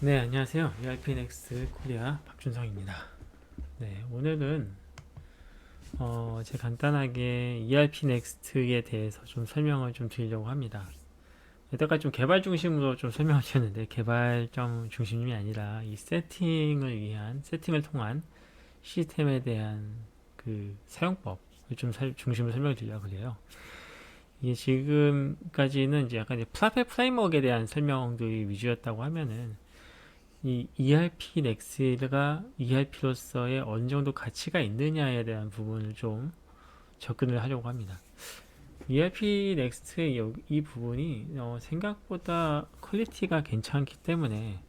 네, 안녕하세요. ERP 넥스트 코리아 박준성입니다. 네, 오늘은 제가 간단하게 ERP 넥스트에 대해서 좀 설명을 좀 드리려고 합니다. 여태까지 좀 개발 중심으로 좀 설명을 드렸는데 개발점 중심이 아니라 이 세팅을 통한 시스템에 대한 그 사용법을 좀 중심으로 설명을 드리려고 그래요. 이게 지금까지는 이제 약간 이제 플랫 프레임워크에 대한 설명들이 위주였다고 하면은 이 ERP 넥스가 ERP로서의 어느 정도 가치가 있느냐에 대한 부분을 좀 접근을 하려고 합니다. ERP 넥스트의 이 부분이 생각보다 퀄리티가 괜찮기 때문에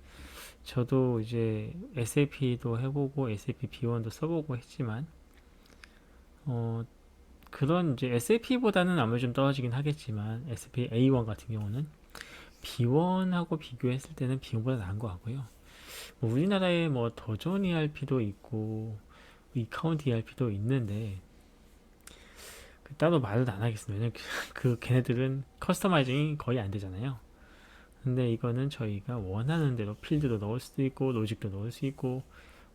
저도 이제 SAP도 해보고 SAP B1도 써보고 했지만 어, 그런 이제 SAP보다는 아무래도 좀 떨어지긴 하겠지만 SAP A1 같은 경우는 B1하고 비교했을 때는 B1보다 나은 것 같고요. 뭐 우리나라에 뭐 더존 ERP도 있고 이카운트 ERP도 있는데 따로 말을 안 하겠습니다. 왜냐면 걔네들은 커스터마이징이 거의 안 되잖아요. 근데 이거는 저희가 원하는 대로 필드도 넣을 수도 있고 로직도 넣을 수 있고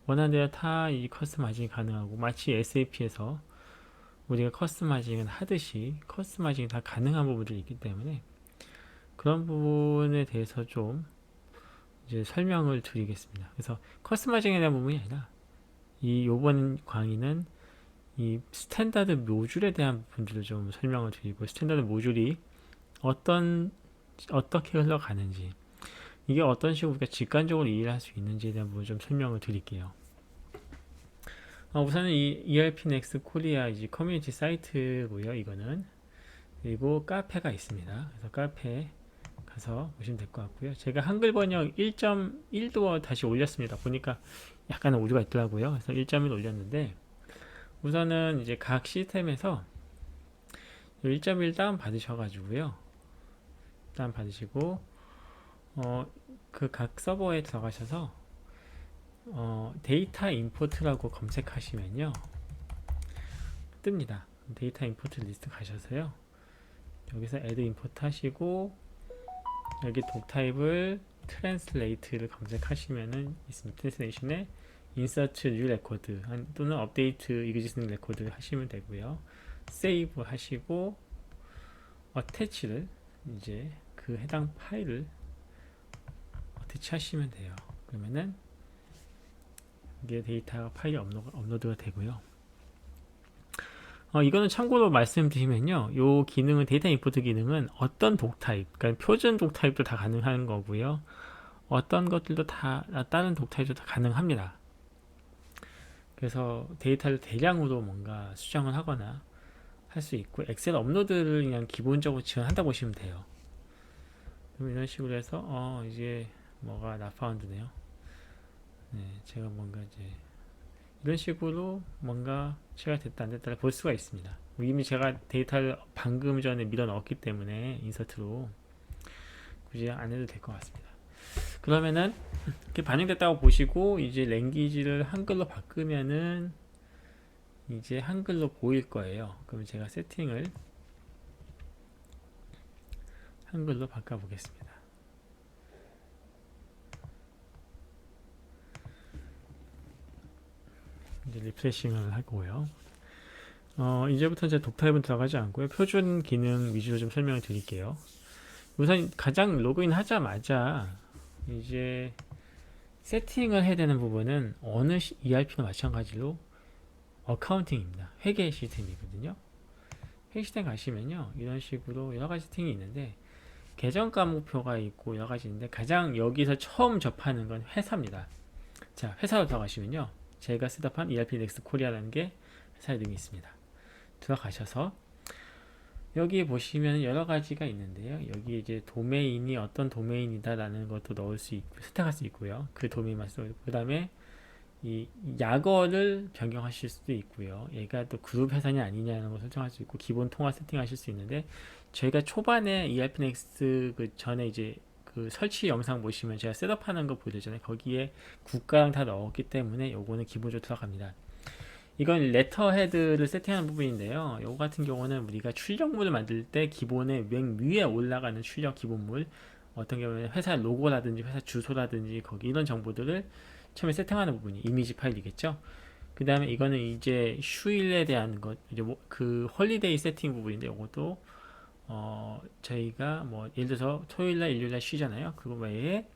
원하는 대로 다 이 커스터마이징이 가능하고 마치 SAP에서 우리가 커스터마이징을 하듯이 커스터마이징이 다 가능한 부분들이 있기 때문에 그런 부분에 대해서 좀 이제 설명을 드리겠습니다. 그래서 커스터마이징에 대한 부분이 아니라 이 요번 강의는 이 스탠다드 모듈에 대한 부분들을 좀 설명을 드리고 스탠다드 모듈이 어떤 어떻게 흘러가는지 이게 어떤 식으로 우리가 직관적으로 이해를 할 수 있는지에 대한 부분 좀 설명을 드릴게요. 우선은 이 ERP Next 코리아 이제 커뮤니티 사이트고요. 이거는 그리고 카페가 있습니다. 그래서 카페 가서 보시면 될 것 같고요. 제가 한글 번역 1.1도 다시 올렸습니다. 보니까 약간 오류가 있더라고요. 그래서 1.1 올렸는데 우선은 이제 각 시스템에서 1.1 다운 받으셔가지고요. 다운 받으시고 그 각 서버에 들어가셔서 데이터 임포트라고 검색하시면요 뜹니다. 데이터 임포트 리스트 가셔서요. 여기서 add 임포트 하시고 여기 독 타입을 트랜슬레이트를 검색하시면은 있습니다. 트랜슬레이션에 인서트 뉴 레코드 또는 업데이트 이그지스팅 레코드 하시면 되고요. 세이브 하시고 어태치를 이제 그 해당 파일을 어태치 하시면 돼요. 그러면은 이게 데이터 파일이 업로드가 되고요. 이거는 참고로 말씀드리면요. 요 기능은 데이터 임포트 기능은 어떤 독 타입, 그러니까 표준 독 타입도 다 가능한 거고요. 어떤 것들도 다 다른 독 타입도 다 가능합니다. 그래서 데이터를 대량으로 뭔가 수정을 하거나 할 수 있고 엑셀 업로드를 그냥 기본적으로 지원한다 보시면 돼요. 그럼 이런 식으로 해서 이제 뭐가 나파운드네요. 네, 제가 뭔가 이제 이런 식으로 뭔가 체가 됐다 안 됐다를 볼 수가 있습니다. 이미 제가 데이터를 방금 전에 밀어 넣었기 때문에 인서트로 굳이 안 해도 될 것 같습니다. 그러면은 이렇게 반영됐다고 보시고 이제 랭귀지를 한글로 바꾸면은 이제 한글로 보일 거예요. 그럼 제가 세팅을 한글로 바꿔 보겠습니다. 이제 리프레싱을 하고요. 이제부터 이제 독타입은 들어가지 않고요. 표준 기능 위주로 좀 설명을 드릴게요. 우선 가장 로그인 하자마자 이제 세팅을 해야 되는 부분은 어느 ERP나 마찬가지로 어카운팅입니다. 회계 시스템이거든요. 회계 시스템 가시면요. 이런 식으로 여러 가지 세팅이 있는데 계정 과목표가 있고 여러 가지 있는데 가장 여기서 처음 접하는 건 회사입니다. 자, 회사로 들어가시면요. 제가 셋업한 ERP 넥스트 코리아라는 게 회사 이름이 있습니다. 들어가셔서 여기 보시면 여러 가지가 있는데요. 여기 이제 도메인이 어떤 도메인이다라는 것도 넣을 수 있고 선택할 수 있고요. 그 도메인만 쓰고 그 다음에 이 약어를 변경하실 수도 있고요. 얘가 또 그룹 회사냐 아니냐는 걸 설정할 수 있고 기본 통화 세팅하실 수 있는데 저희가 초반에 ERP 넥스트 그 전에 이제 그 설치 영상 보시면 제가 셋업하는 거 보여드렸잖아요. 거기에 국가랑 다 넣었기 때문에 요거는 기본적으로 들어갑니다. 이건 레터 헤드를 세팅하는 부분인데요. 요거 같은 경우는 우리가 출력물을 만들 때 기본에 맨 위에 올라가는 출력 기본물 어떤 경우에는 회사 로고라든지 회사 주소라든지 거기 이런 정보들을 처음에 세팅하는 부분이 이미지 파일이겠죠. 그 다음에 이거는 이제 휴일에 대한 것, 이제 그 홀리데이 세팅 부분인데, 이것도 저희가 뭐 예를 들어서 토요일날 일요일날 쉬잖아요. 그거 외에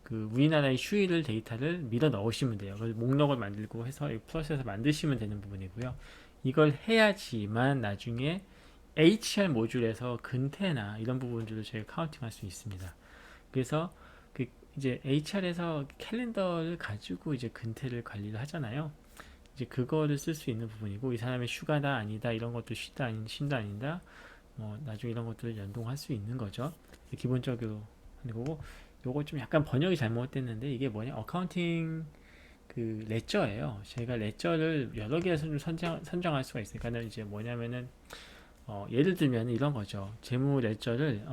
그 우리나라의 휴일을 데이터를 밀어 넣으시면 돼요. 그래서 목록을 만들고 해서 플러스에서 만드시면 되는 부분이고요. 이걸 해야지만 나중에 HR 모듈에서 근태나 이런 부분들을 저희가 카운팅할 수 있습니다. 그래서 그 이제 HR에서 캘린더를 가지고 이제 근태를 관리를 하잖아요. 이제 그거를 쓸 수 있는 부분이고, 이 사람의 휴가다 아니다 이런 것도 쉬다 아닌 쉰다 아니다 뭐 나중에 이런 것들을 연동할 수 있는 거죠. 기본적으로 하는 거고, 요거 좀 약간 번역이 잘못됐는데 이게 뭐냐, 어카운팅 그 레저예요. 제가 레저를 여러 개에서 좀 선정할 수가 있으니까 이제 뭐냐면은 예를 들면 이런 거죠. 재무 레저를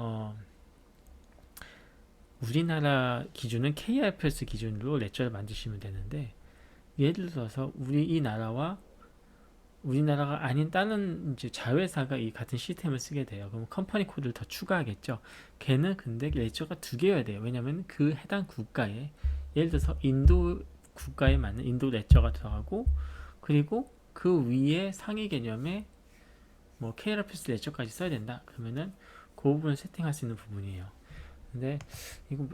우리나라 기준은 KIFRS 기준으로 레저를 만드시면 되는데, 예를 들어서 우리나라가 아닌 다른 이제 자회사가 이 같은 시스템을 쓰게 돼요. 그럼 컴퍼니 코드를 더 추가하겠죠. 걔는 근데 레저가 두 개여야 돼요. 왜냐면 그 해당 국가에, 예를 들어서 인도 국가에 맞는 인도 레저가 들어가고, 그리고 그 위에 상위 개념에 뭐 KRPS 레저까지 써야 된다. 그러면은 그 부분을 세팅할 수 있는 부분이에요. 근데 이거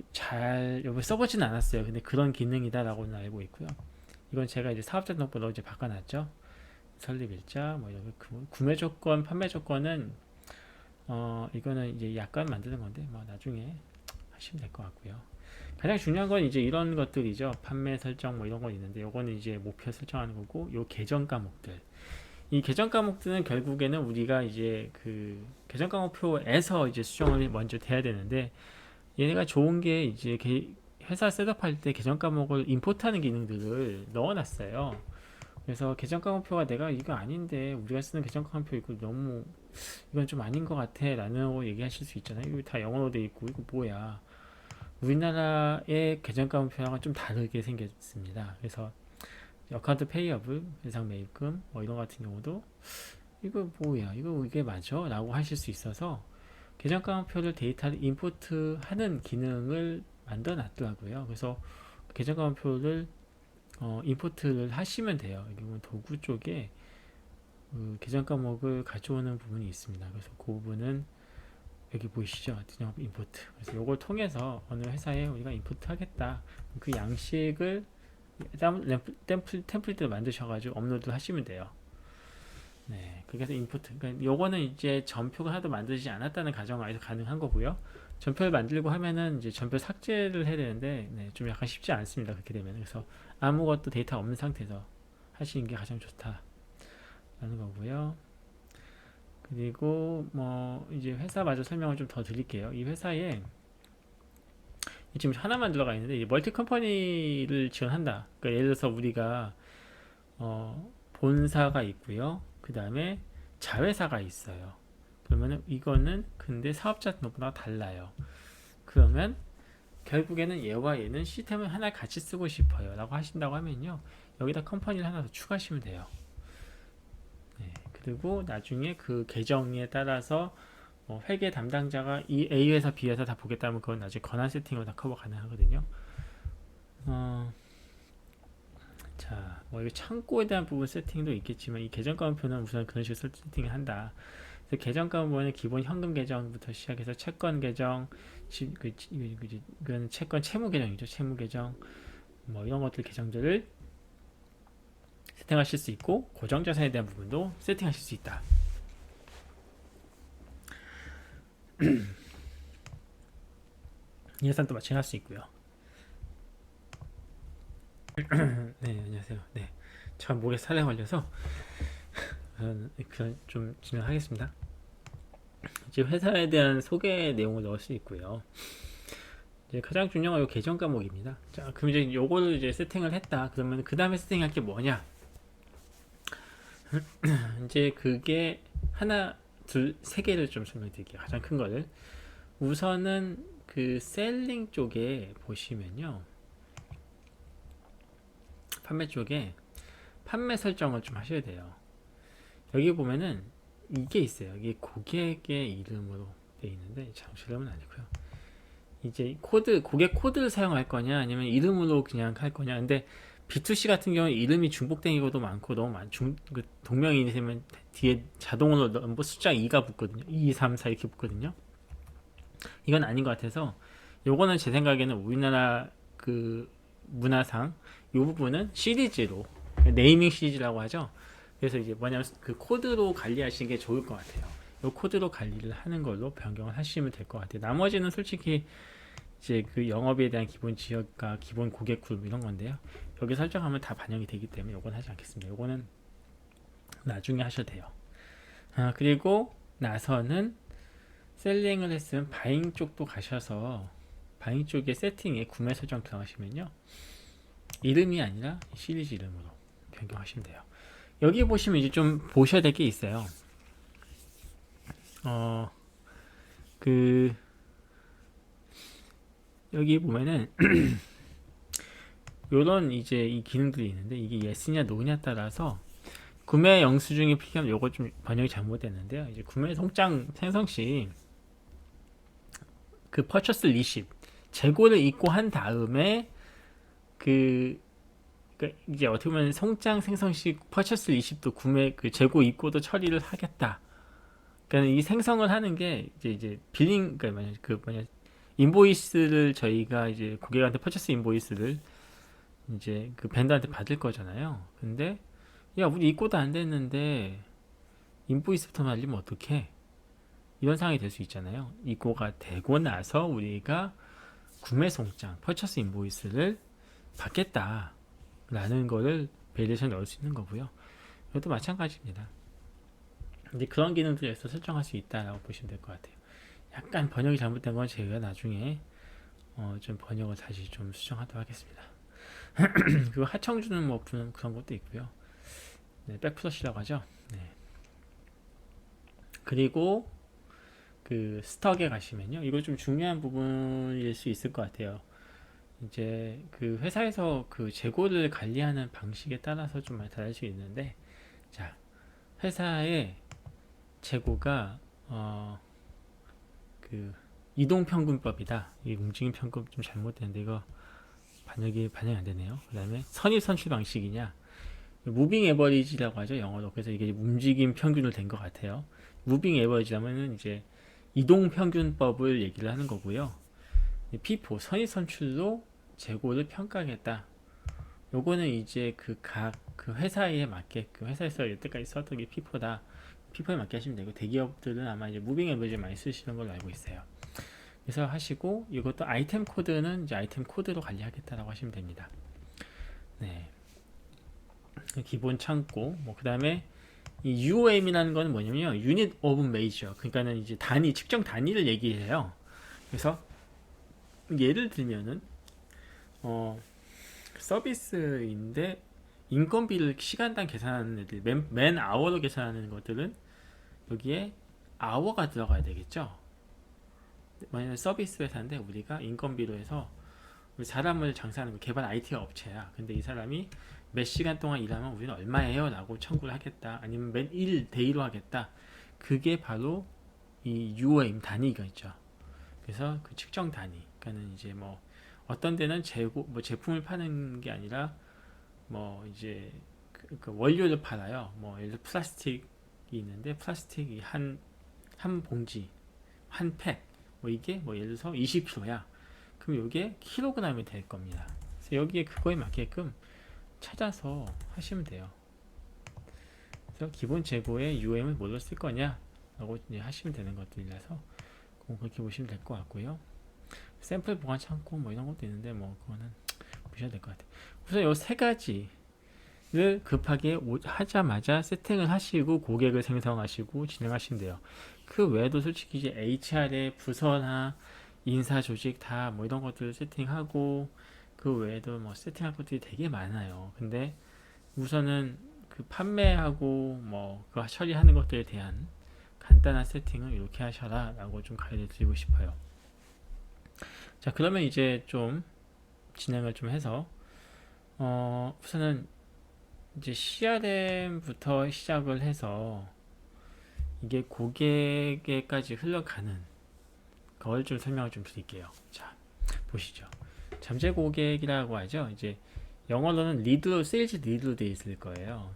여기 써보진 않았어요. 근데 그런 기능이다라고는 알고 있고요. 이건 제가 이제 사업자 등록번호 이제 바꿔놨죠. 설립일자, 뭐 이런 구매 조건, 판매 조건은 이거는 이제 약관 만드는 건데 뭐 나중에 하시면 될 것 같고요. 가장 중요한 건 이제 이런 것들이죠. 판매 설정 뭐 이런 건 있는데, 요거는 이제 목표 설정하는 거고, 요 계정 과목들. 이 계정 과목들은 결국에는 우리가 이제 그 계정 과목표에서 이제 수정을 먼저 돼야 되는데, 얘네가 좋은 게 이제 회사 셋업할 때 계정 과목을 임포트하는 기능들을 넣어놨어요. 그래서 계정 과목표가 내가 이거 아닌데 우리가 쓰는 계정 과목표 이거 너무 이건 좀 아닌 것 같아 라는 거 얘기하실 수 있잖아요. 이거 다 영어로 돼 있고 이거 뭐야. 우리나라의 계정 과목표랑은 좀 다르게 생겼습니다. 그래서 어카운트 페이어블, 예상 매입금 뭐 이런 같은 경우도 이거 뭐야, 이게 맞아? 라고 하실 수 있어서 계정 과목표를 데이터를 임포트하는 기능을 만들어 놨더라고요. 그래서 계정 과목표를 임포트를 하시면 돼요. 여기 보면 도구 쪽에 그 계정 과목을 가져오는 부분이 있습니다. 그래서 그 부분은 여기 보이시죠? 디자인 임포트. 그래서 이걸 통해서 어느 회사에 우리가 임포트 하겠다. 그 양식을 템플릿을 만드셔가지고 업로드를 하시면 돼요. 네, 그래서 임포트. 그러니까 요거는 이제 전표가 하나도 만들지 않았다는 가정하에서 가능한 거고요. 전표를 만들고 하면은 이제 전표 삭제를 해야 되는데, 네, 좀 약간 쉽지 않습니다. 그렇게 되면. 그래서 아무것도 데이터 없는 상태에서 하시는 게 가장 좋다라는 거고요. 그리고 뭐 이제 회사마저 설명을 좀 더 드릴게요. 이 회사에 지금 하나만 들어가 있는데, 이 멀티 컴퍼니를 지원한다. 그러니까 예를 들어서 우리가 본사가 있고요. 그 다음에 자회사가 있어요. 그러면은 이거는 근데 사업자 등록보다 달라요. 그러면 결국에는 얘와 얘는 시스템을 하나 같이 쓰고 싶어요 라고 하신다고 하면요, 여기다 컴퍼니를 하나 더 추가하시면 돼요. 네, 그리고 나중에 그 계정에 따라서 회계 담당자가 이 A회사 B회사 다 보겠다면 그건 나중에 권한 세팅으로 다 커버 가능하거든요. 자, 뭐 이거 창고에 대한 부분 세팅도 있겠지만, 이 계정 가운표는 우선 그런 식으로 세팅을 한다. 그래서 계정 가운표는 기본 현금 계정부터 시작해서 채권 계정, 이건 채권 채무 계정이죠. 채무 계정, 뭐 이런 것들 계정들을 세팅하실 수 있고, 고정 자산에 대한 부분도 세팅하실 수 있다. 예산도 마찬가지할 수 있고요. 네, 안녕하세요. 네, 참 목에 살에 걸려서 그냥 좀 진행하겠습니다. 이제 회사에 대한 소개 내용을 넣을 수 있고요. 이제 가장 중요한 건 계정 과목입니다. 자, 그럼 이제 요거를 이제 세팅을 했다. 그러면 그 다음에 세팅할 게 뭐냐? 이제 그게 하나, 둘, 세 개를 좀 설명드릴게요. 가장 큰 거를. 우선은 그 셀링 쪽에 보시면요, 판매 쪽에 판매 설정을 좀 하셔야 돼요. 여기 보면은 이게 있어요. 이게 고객의 이름으로 되어 있는데, 잠실은 아니고요. 이제 고객 코드를 사용할 거냐, 아니면 이름으로 그냥 할 거냐. 근데 B2C 같은 경우는 이름이 중복된 경우도 많고, 너무 동명이인이 되면 뒤에 자동으로 넘버 숫자 2가 붙거든요. 2, 3, 4 이렇게 붙거든요. 이건 아닌 것 같아서, 요거는 제 생각에는 우리나라 그 문화상, 이 부분은 시리즈로, 네이밍 시리즈라고 하죠. 그래서 이제 뭐냐면 그 코드로 관리하시는 게 좋을 것 같아요. 이 코드로 관리를 하는 걸로 변경을 하시면 될 것 같아요. 나머지는 솔직히 이제 그 영업에 대한 기본 지역과 기본 고객 그룹 이런 건데요. 여기 설정하면 다 반영이 되기 때문에 이건 하지 않겠습니다. 이거는 나중에 하셔도 돼요. 그리고 나서는 셀링을 했으면 바잉 쪽도 가셔서 바잉 쪽에 세팅에 구매 설정 들어가시면요. 이름이 아니라 시리즈 이름으로 변경하시면 돼요. 여기 보시면 이제 좀 보셔야 될 게 있어요. 그 여기 보면은 요런 이제 이 기능들이 있는데, 이게 예스냐 노냐 따라서 구매 영수증이 필요하면 요거 좀 번역이 잘못됐는데요. 이제 구매 송장 생성 시 그 purchase receipt 재고를 입고한 다음에 그 그러니까 이제 어떻게 보면 송장 생성 시 purchase receipt 구매 그 재고 입고도 처리를 하겠다. 그러니까 이 생성을 하는 게 이제 빌링, 그러니까 인보이스를 저희가 이제 고객한테 퍼처스 인보이스를 이제 그 벤더한테 받을 거잖아요. 근데 야, 우리 입고도 안 됐는데 인보이스부터 말리면 어떡해? 이런 상황이 될 수 있잖아요. 입고가 되고 나서 우리가 구매 송장 퍼처스 인보이스를 받겠다라는 거를 베리에이션 넣을 수 있는 거고요. 이것도 마찬가지입니다. 이제 그런 기능들에서 설정할 수 있다라고 보시면 될 것 같아요. 약간 번역이 잘못된 건 제가 나중에 좀 번역을 다시 좀 수정하도록 하겠습니다. 그리고 하청주는 뭐 그런 것도 있고요. 네, 백플러시라고 하죠. 네. 그리고 그 스톡에 가시면요, 이거 좀 중요한 부분일 수 있을 것 같아요. 이제 그 회사에서 그 재고를 관리하는 방식에 따라서 좀 많이 다를 수 있는데, 자, 회사의 재고가 그 이동평균법이다. 이 움직임평균 좀 잘못됐는데 이거 반영이 안 되네요. 그 다음에 선입선출 방식이냐, 무빙 에버리지라고 하죠, 영어로. 그래서 이게 움직임 평균을 된 것 같아요. 무빙 에버리지라면은 이제 이동평균법을 얘기를 하는 거고요. 피포 선입선출로 재고를 평가하겠다. 요거는 이제 그 회사에 맞게, 그 회사에서 여태까지 썼던 게 피포다. 피포에 맞게 하시면 되고, 대기업들은 아마 이제 무빙 에버리지 많이 쓰시는 걸로 알고 있어요. 그래서 하시고, 이것도 아이템 코드는 이제 아이템 코드로 관리하겠다라고 하시면 됩니다. 네. 기본 창고, 뭐, 그 다음에 이 UOM이라는 거는 뭐냐면요, Unit of Measure. 그러니까는 이제 측정 단위를 얘기해요. 그래서 예를 들면은, 서비스인데, 인건비를 시간당 계산하는 애들, 맨 아워로 계산하는 것들은 여기에 아워가 들어가야 되겠죠. 만약에 서비스 회사인데 우리가 인건비로 해서 사람을 장사하는 거, 개발 IT 업체야. 근데 이 사람이 몇 시간 동안 일하면 우리는 얼마예요? 라고 청구를 하겠다. 아니면 맨 1대2로 하겠다. 그게 바로 이 UOM 단위가 있죠. 그래서 그 측정 단위. 그러니까는 이제 뭐 어떤 데는 제품을 파는 게 아니라 뭐 이제 그 원료를 팔아요. 뭐 예를 들어 플라스틱이 있는데 플라스틱이 한 봉지, 한 팩, 뭐 이게 뭐 예를 들어서 20kg야. 그럼 이게 킬로그램이 될 겁니다. 그래서 여기에 그거에 맞게끔 찾아서 하시면 돼요. 그래서 기본 재고에 UM을 뭘로 쓸 거냐 라고 이제 하시면 되는 것들이라서 그렇게 보시면 될 것 같고요. 샘플 보관 창고 뭐 이런 것도 있는데 뭐 그거는 보셔야 될 것 같아요. 우선 이 세 가지를 급하게 하자마자 세팅을 하시고 고객을 생성하시고 진행하시면 돼요. 그 외에도 솔직히 이제 HR의 부서나 인사 조직 다 뭐 이런 것들 세팅하고, 그 외에도 뭐 세팅할 것들이 되게 많아요. 근데 우선은 그 판매하고 뭐 그 처리하는 것들에 대한 간단한 세팅을 이렇게 하셔라 라고 좀 가이드 드리고 싶어요. 자, 그러면 이제 좀 진행을 좀 해서 우선은 이제 CRM부터 시작을 해서 이게 고객에까지 흘러가는 그걸 좀 설명을 좀 드릴게요. 자, 보시죠. 잠재 고객이라고 하죠. 이제 영어로는 리드로, 세일즈 리드로 되어 있을 거예요.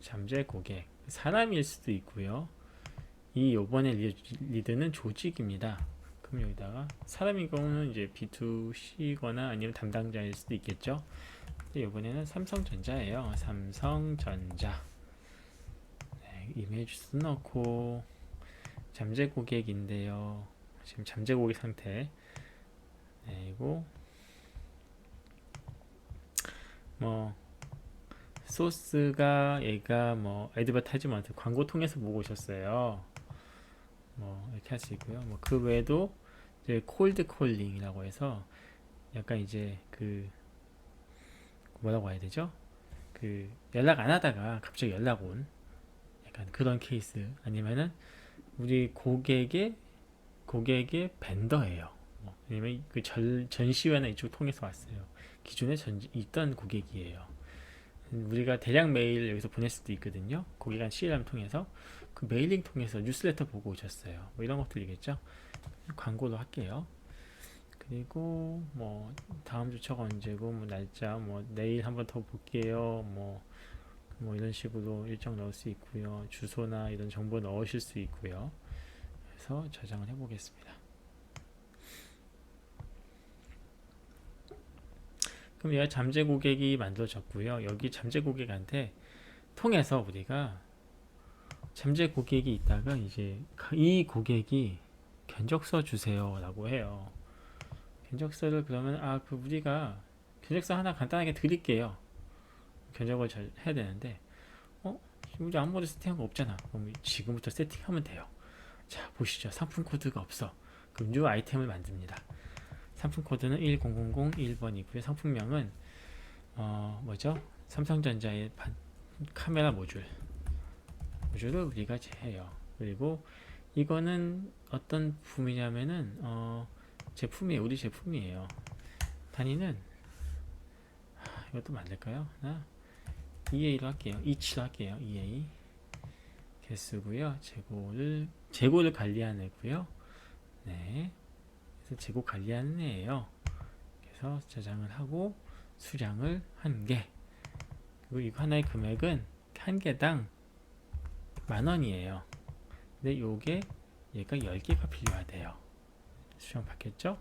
잠재 고객. 사람일 수도 있고요. 이 요번에 리드는 조직입니다. 그럼 여기다가 사람인 경우는 이제 B2C거나 아니면 담당자일 수도 있겠죠. 근데 요번에는 삼성전자예요. 삼성전자. 네, 이메일 주소 넣고 잠재 고객인데요. 지금 잠재 고객 상태. 네, 이거 뭐 소스가 얘가 뭐 애드버타이즈먼트 광고 통해서 보고 오셨어요. 뭐 이렇게 할 수 있고요. 뭐 그 외에도 이제 콜드 콜링이라고 해서 약간 이제 그 뭐라고 해야 되죠? 그 연락 안 하다가 갑자기 연락 온 약간 그런 케이스 아니면은 우리 고객의 벤더예요. 뭐 아니면 그 전시회나 이쪽 통해서 왔어요. 기존에 있던 고객이에요. 우리가 대량 메일 여기서 보낼 수도 있거든요. 고객한 CRM 통해서 그 메일링 통해서 뉴스레터 보고 오셨어요. 뭐 이런 것들이겠죠. 광고도 할게요. 그리고 뭐 다음 주차가 언제고 뭐 날짜 뭐 내일 한번 더 볼게요. 뭐 이런 식으로 일정 넣을 수 있고요. 주소나 이런 정보 넣으실 수 있고요. 그래서 저장을 해보겠습니다. 그럼 얘가 잠재 고객이 만들어졌고요. 여기 잠재 고객한테 통해서 우리가 잠재 고객이 있다가 이제 이 고객이 견적서 주세요 라고 해요. 견적서를 그러면 그 우리가 견적서 하나 간단하게 드릴게요. 견적을 잘 해야 되는데 우리 아무것도 세팅한 거 없잖아. 그럼 지금부터 세팅하면 돼요. 자, 보시죠. 상품 코드가 없어. 그럼 new 아이템을 만듭니다. 상품 코드는 10001번이고요. 상품명은 뭐죠? 삼성전자의 카메라 모듈을 우리가 해요. 그리고 이거는 어떤 부품이냐면은 제품이에요. 우리 제품이에요. 단위는 이것도 만들까요? 하나 EA로 할게요. each로 할게요. EA 개수고요. 재고를 관리하는 애고요. 네. 그래서 재고 관리하는 애예요. 그래서 저장을 하고 수량을 1개. 그리고 이거 하나의 금액은 한 개당 10,000원이에요. 근데 요게 얘가 10개가 필요하대요. 수량 받겠죠?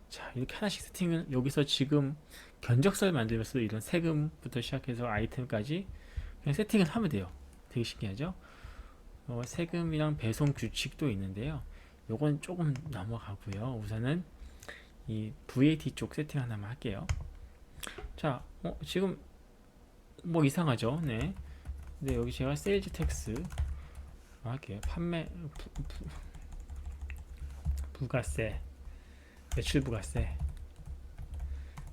자, 이렇게 하나씩 세팅을 여기서 지금 견적서를 만들면서 이런 세금부터 시작해서 아이템까지 그냥 세팅을 하면 돼요. 되게 신기하죠? 세금이랑 배송 규칙도 있는데요. 요건 조금 넘어가고요. 우선은 이 VAT 쪽 세팅 하나만 할게요. 자, 지금 뭐 이상하죠? 네. 근데 여기 제가 세일즈 텍스 할게요. 판매 부가세 매출 부가세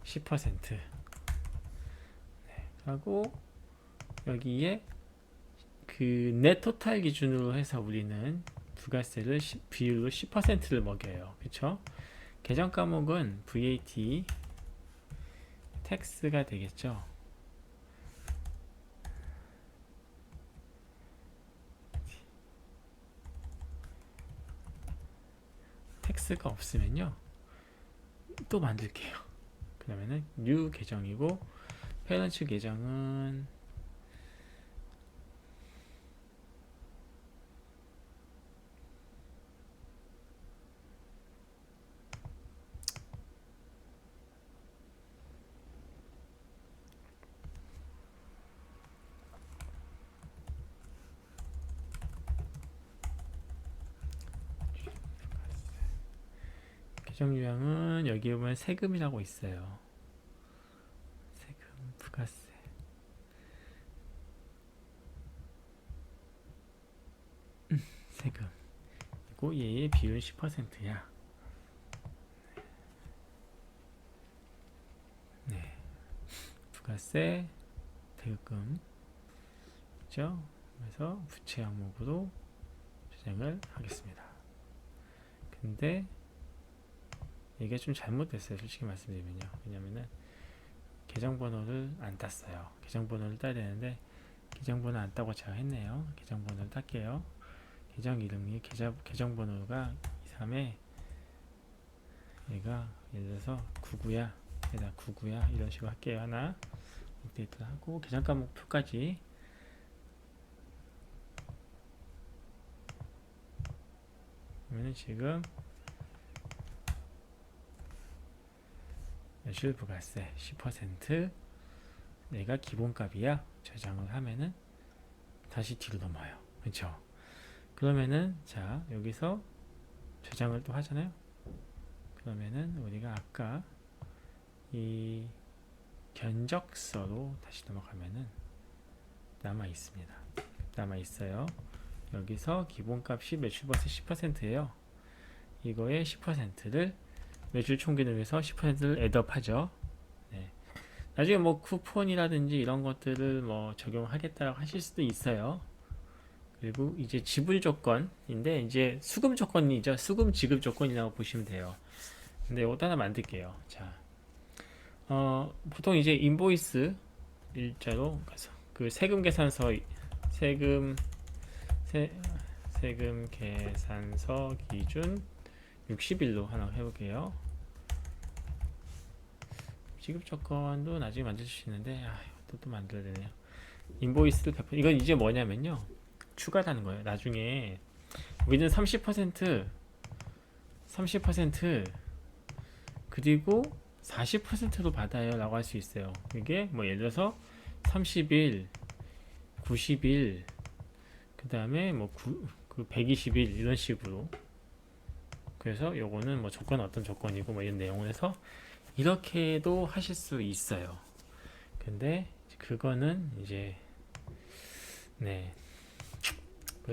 10% 네. 하고 여기에 그 넷토탈 기준으로 해서 우리는 부가세를 비율로 10%를 먹여요. 그쵸? 계정 과목은 VAT 텍스가 되겠죠. 텍스가 없으면요 또 만들게요. 그러면은 new 계정이고 페런츠 계정은 계정 유형은 여기 보면 세금이라고 있어요. 세금 부가세 세금 그리고 얘의 비율 10%야. 네, 부가세 대금 그죠? 그래서 부채 항목으로 저장을 하겠습니다. 근데 이게 좀 잘못됐어요. 솔직히 말씀드리면요. 왜냐면은 계정번호를 안 땄어요. 계정번호를 따야 되는데 계정번호 안 따고 제가 했네요. 계정번호를 딸게요. 계정 이름이 계정번호가 23에 얘가 예를 들어서 99야, 얘다 99야 이런 식으로 할게요. 하나 업데이트를 하고 계정 과목표까지 그러면 지금 매출 부가세 10% 내가 기본값이야 저장을 하면은 다시 뒤로 넘어요. 그렇죠? 그러면은 자 여기서 저장을 또 하잖아요. 그러면은 우리가 아까 이 견적서로 다시 넘어가면은 남아 있습니다. 남아 있어요. 여기서 기본값이 매출 버스 10%예요. 이거의 10%를 매출 총기를 위해서 10%를 애드업하죠. 네. 나중에 뭐 쿠폰이라든지 이런 것들을 뭐 적용하겠다고 하실 수도 있어요. 그리고 이제 지불 조건인데 이제 수금 조건이죠. 수금 지급 조건이라고 보시면 돼요. 근데 이것도 하나 만들게요. 자, 보통 이제 인보이스 일자로 가서 그 세금 계산서 세금 세금 계산서 기준 60일로 하나 해볼게요. 지급 조건도 나중에 만들 수 있는데 이것도 또 만들어야 되네요. 인보이스를 이건 이제 뭐냐면요. 추가하는 거예요. 나중에 우리는 30% 그리고 40%로 받아요 라고 할 수 있어요. 이게 뭐 예를 들어서 30일 90일 그 다음에 뭐 120일 이런 식으로. 그래서 요거는 뭐 조건 어떤 조건이고 뭐 이런 내용을 해서 이렇게도 하실 수 있어요. 근데 그거는 이제 네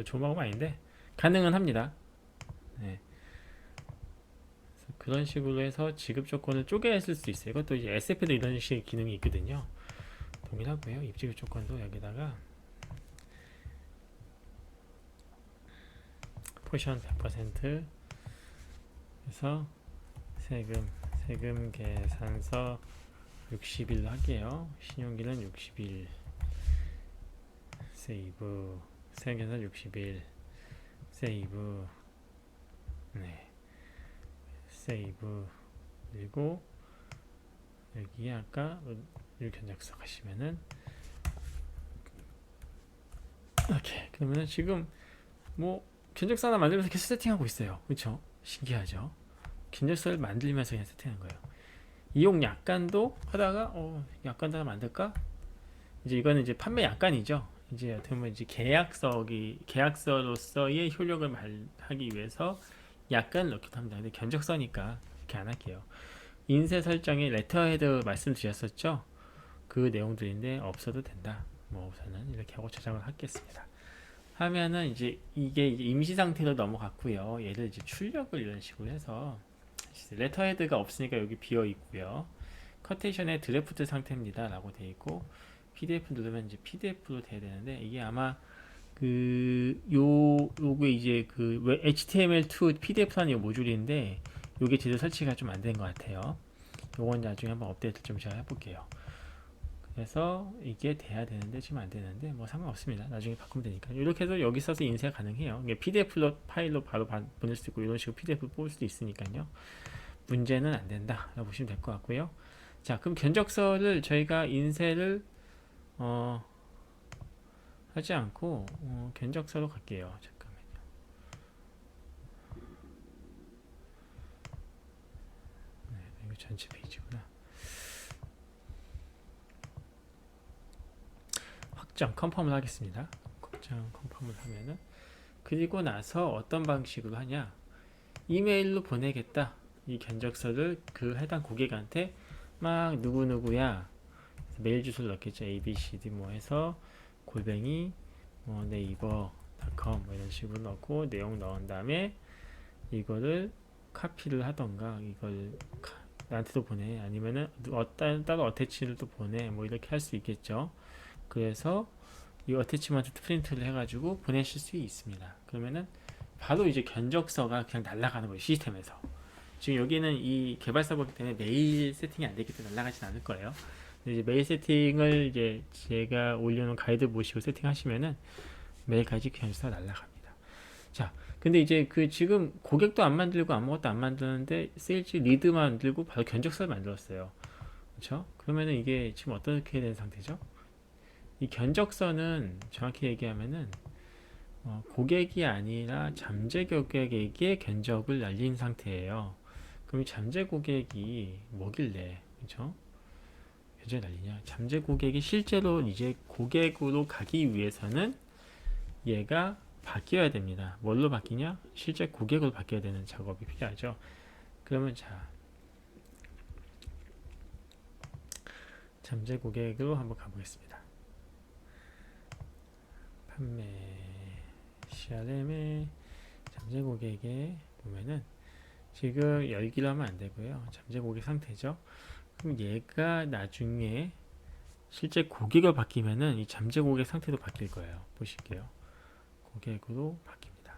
조마금 아닌데 가능은 합니다. 네. 그런 식으로 해서 지급 조건을 쪼개 쓸 수 있어요. 이것도 이제 SF도 이런 식의 기능이 있거든요. 동일하고요. 입지급 조건도 여기다가 포션 100% 그래서 세금 계산서 60일 할게요. 신용기는 60일 세이브 세금 계산 60일 세이브 네 세이브 그리고 여기에 아까 견적서 가시면은 이렇게 그러면은 지금 뭐 견적서 하나 만들면서 계속 세팅하고 있어요. 그렇죠? 신기하죠? 견적서를 만들면서 그냥 세팅한 거예요. 이용 약관도 하다가 약관도 하나 만들까? 이제 이거는 이제 판매 약관이죠. 이제 어떻게 보면 이제 계약서로서의 효력을 발하기 위해서 약관을 넣기도 합니다. 근데 견적서니까 이렇게 안 할게요. 인쇄 설정에 레터헤드 말씀드렸었죠. 그 내용들인데 없어도 된다. 뭐 우선은 이렇게 하고 저장을 하겠습니다. 하면은 이제 이게 이제 임시 상태로 넘어갔고요. 얘를 이제 출력을 이런 식으로 해서 레터헤드가 없으니까 여기 비어 있고요. 커테이션의 드래프트 상태입니다 라고 되어 있고 PDF 누르면 이제 PDF로 돼야 되는데 이게 아마 요게 이제 HTML2 PDF라는 모듈인데 요게 제대로 설치가 좀 안 된 것 같아요. 요건 나중에 한번 업데이트 좀 제가 해볼게요. 그래서 이게 돼야 되는데 지금 안 되는데 뭐 상관없습니다. 나중에 바꾸면 되니까. 이렇게 해서 여기 써서 인쇄가 가능해요. 이게 PDF로 파일로 바로 보낼 수 있고 이런 식으로 PDF 뽑을 수도 있으니까요. 문제는 안 된다 라고 보시면 될 것 같고요. 자, 그럼 견적서를 저희가 인쇄를 하지 않고 견적서로 갈게요. 잠깐만요. 네, 이거 전체 페이지구나. 확정 컨펌을 하겠습니다. 확정 컨펌을 하면은 그리고 나서 어떤 방식으로 하냐? 이메일로 보내겠다. 이 견적서를 그 해당 고객한테 막 누구누구야 메일 주소를 넣겠죠. abcd 뭐 해서 골뱅이 뭐 네이버닷컴 뭐 이런 식으로 넣고 내용 넣은 다음에 이거를 카피를 하던가 이걸 나한테도 보내 아니면은 따로 어태치를 또 보내 뭐 이렇게 할 수 있겠죠. 그래서 이 어태치먼트 프린트를 해가지고 보내실 수 있습니다. 그러면은 바로 이제 견적서가 그냥 날아가는 거예요. 시스템에서. 지금 여기는 이 개발 서버이기 때문에 메일 세팅이 안 되기 때문에 날아가진 않을 거예요. 근데 이제 메일 세팅을 이제 제가 올려놓은 가이드 보시고 세팅하시면은 메일까지 견적서가 날아갑니다. 자, 근데 이제 그 지금 고객도 안 만들고 아무것도 안 만드는데 세일즈 리드만 만들고 바로 견적서를 만들었어요. 그렇죠? 그러면은 이게 지금 어떻게 된 상태죠? 이 견적서는 정확히 얘기하면은 고객이 아니라 잠재 고객에게 견적을 날린 상태예요. 그럼 이 잠재 고객이 뭐길래, 그렇죠? 견적을 날리냐? 잠재 고객이 실제로 이제 고객으로 가기 위해서는 얘가 바뀌어야 됩니다. 뭘로 바뀌냐? 실제 고객으로 바뀌어야 되는 작업이 필요하죠. 그러면 자, 잠재 고객으로 한번 가보겠습니다. 판매 CRM의 잠재 고객에 보면은 지금 열기를 하면 안 되고요. 잠재 고객 상태죠. 그럼 얘가 나중에 실제 고객으로 바뀌면은 이 잠재 고객 상태도 바뀔 거예요. 보실게요. 고객으로 바뀝니다.